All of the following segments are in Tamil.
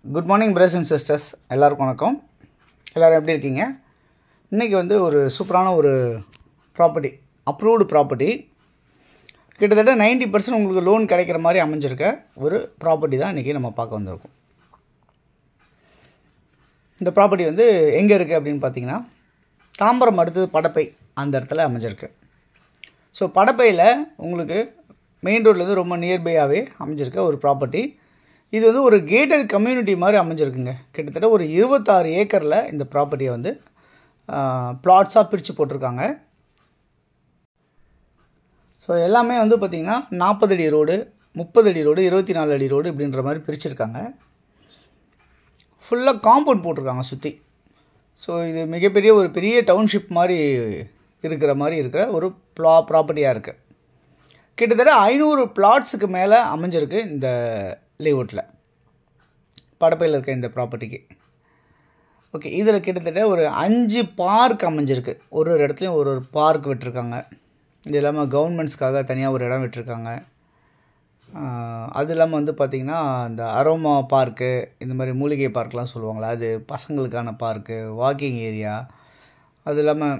Good morning brothers and sisters, எல்லாருக்கும் வணக்கம். எல்லோரும் எப்படி இருக்கீங்க? இன்றைக்கி வந்து ஒரு சூப்பரான ஒரு ப்ராப்பர்ட்டி, அப்ரூவ்டு ப்ராப்பர்ட்டி, கிட்டத்தட்ட 90% உங்களுக்கு லோன் கிடைக்கிற மாதிரி அமைஞ்சிருக்க ஒரு ப்ராப்பர்ட்டி தான் இன்றைக்கி நம்ம பார்க்க வந்திருக்கோம். இந்த ப்ராப்பர்ட்டி வந்து எங்கே இருக்குது அப்படின்னு பார்த்தீங்கன்னா, தாம்பரம் அடுத்தது படப்பை அந்த இடத்துல அமைஞ்சிருக்கு. ஸோ படப்பையில் உங்களுக்கு மெயின் ரோட்லேருந்து ரொம்ப நியர்பையாகவே அமைஞ்சிருக்க ஒரு ப்ராப்பர்ட்டி. இது வந்து ஒரு கேட்டட் கம்யூனிட்டி மாதிரி அமைஞ்சிருக்குங்க. கிட்டத்தட்ட ஒரு 26 ஏக்கரில் இந்த ப்ராப்பர்ட்டியை வந்து பிளாட்ஸாக பிரித்து போட்டிருக்காங்க. ஸோ எல்லாமே வந்து பார்த்திங்கன்னா 40 அடி ரோடு, 30 அடி ரோடு, 24 அடி ரோடு இப்படின்ற மாதிரி பிரிச்சுருக்காங்க. ஃபுல்லாக காம்பவுண்ட் போட்டிருக்காங்க சுற்றி. ஸோ இது மிகப்பெரிய ஒரு பெரிய டவுன்ஷிப் மாதிரி இருக்கிற ஒரு ப்ராப்பர்ட்டியாக இருக்குது. கிட்டத்தட்ட 500 பிளாட்ஸுக்கு மேலே அமைஞ்சிருக்கு இந்த லேஅவுட்டில், படப்பையில் இருக்க இந்த ப்ராப்பர்ட்டிக்கு. ஓகே, இதில் கிட்டத்தட்ட ஒரு 5 பார்க் அமைஞ்சிருக்கு. ஒரு இடத்துலையும் ஒரு பார்க் விட்டுருக்காங்க. இது இல்லாமல் கவர்மெண்ட்ஸ்க்காக தனியாக ஒரு இடம் விட்டுருக்காங்க. அது இல்லாமல் வந்து பார்த்திங்கன்னா இந்த அரோமா பார்க்கு, இந்த மாதிரி மூலிகை பார்க்லாம் சொல்லுவாங்களா, அது பசங்களுக்கான பார்க்கு, வாக்கிங் ஏரியா. அது இல்லாமல்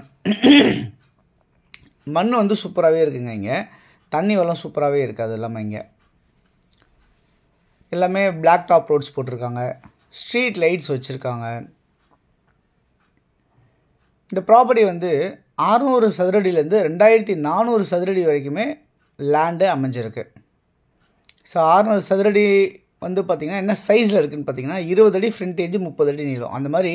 மண் வந்து சூப்பராகவே இருக்குங்க. இங்கே தண்ணி வளம் சூப்பராகவே இருக்குது. அது இல்லாமல் இங்கே எல்லாமே பிளாக் டாப் ரோட்ஸ் போட்டிருக்காங்க, ஸ்ட்ரீட் லைட்ஸ் வச்சுருக்காங்க. இந்த ப்ராப்பர்ட்டி வந்து 600 சதுரடியிலேருந்து 2400 சதுரடி வரைக்குமே லேண்டு அமைஞ்சிருக்கு. ஸோ 600 சதுரடி வந்து பார்த்திங்கன்னா என்ன சைஸில் இருக்குதுன்னு பார்த்திங்கன்னா 20 அடி ஃப்ரண்டேஜ், 30 அடி நீளம். அந்த மாதிரி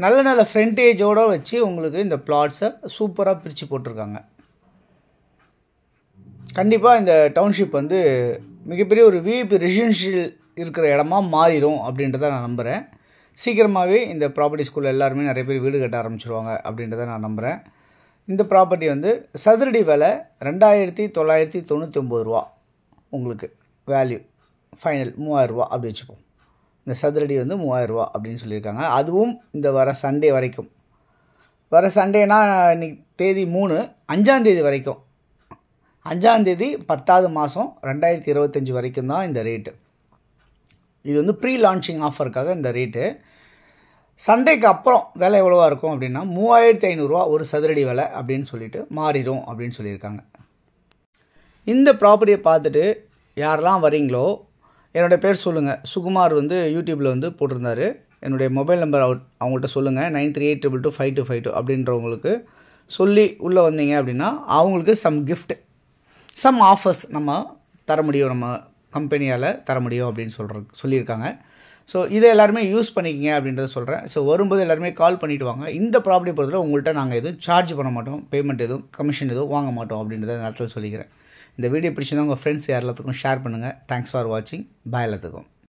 நல்ல நல்ல ஃப்ரண்டேஜோடு வச்சு உங்களுக்கு இந்த பிளாட்ஸை சூப்பராக பிரித்து போட்டிருக்காங்க. கண்டிப்பாக இந்த டவுன்ஷிப் வந்து மிகப்பெரிய ஒரு விஐபி ரெசிடென்ஷியல் இருக்கிற இடமா மாறிடும் அப்படின்றத நான் நம்புகிறேன். சீக்கிரமாகவே இந்த ப்ராப்பர்ட்டி ஸ்கூலில் எல்லாருமே நிறைய பேர் வீடு கட்ட ஆரம்பிச்சிருவாங்க அப்படின்றத நான் நம்புகிறேன். இந்த ப்ராப்பர்ட்டி வந்து சதுரடி விலை 2999 ரூபா. உங்களுக்கு வேல்யூ ஃபைனல் 3000 ரூபா அப்படி வச்சுப்போம். இந்த சதுரடி வந்து 3000 ரூபா அப்படின்னு சொல்லியிருக்காங்க. அதுவும் இந்த வர சண்டே வரைக்கும். வர சண்டேனா இன்னைக்கு தேதி 3, 5ஆம் தேதி வரைக்கும், 5ஆம் தேதி 10வது மாதம் 2025 வரைக்கும் தான் இந்த ரேட்டு. இது வந்து ப்ரீ லான்ச்சிங் ஆஃபருக்காக இந்த ரேட்டு. சண்டேக்கு அப்புறம் விலை எவ்வளோவா இருக்கும் அப்படின்னா 3500 ரூபா ஒரு சதுரடி விலை அப்படின்னு சொல்லிட்டு மாறிடும் அப்படின்னு சொல்லியிருக்காங்க. இந்த ப்ராப்பர்ட்டியை பார்த்துட்டு யாரெல்லாம் வரீங்களோ என்னோடய பேர் சொல்லுங்கள். சுகுமார் வந்து யூடியூப்பில் வந்து போட்டிருந்தாரு. என்னுடைய மொபைல் நம்பர் அவங்கள்ட்ட சொல்லுங்கள், 9382225252 அப்படின்றவங்களுக்கு சொல்லி உள்ளே வந்தீங்க அப்படின்னா அவங்களுக்கு சம் ஆஃபர்ஸ் நம்ம தர முடியும், நம்ம கம்பெனியால் தர முடியும் அப்படின்னு சொல்லியிருக்காங்க. ஸோ இதை எல்லாருமே யூஸ் பண்ணிக்கிங்க அப்படின்றத சொல்கிறேன். ஸோ வரும்போது எல்லாருமே கால் பண்ணிவிட்டு வாங்க. இந்த ப்ராப்பர்ட்டி பொறுத்தவரை உங்கள்கிட்ட நாங்கள் எதுவும் சார்ஜ் பண்ண மாட்டோம், பேமெண்ட் எதுவும் கமிஷன் எதுவும் வாங்க மாட்டோம் அப்படின்றத நேரத்தில் சொல்லிக்கிறேன். இந்த வீடியோ பிடிச்சிருந்தா உங்கள் ஃப்ரெண்ட்ஸ் எல்லாத்துக்கும் ஷேர் பண்ணுங்கள். தேங்க்ஸ் ஃபார் வாட்சிங். பாய் எல்லாத்துக்கும்.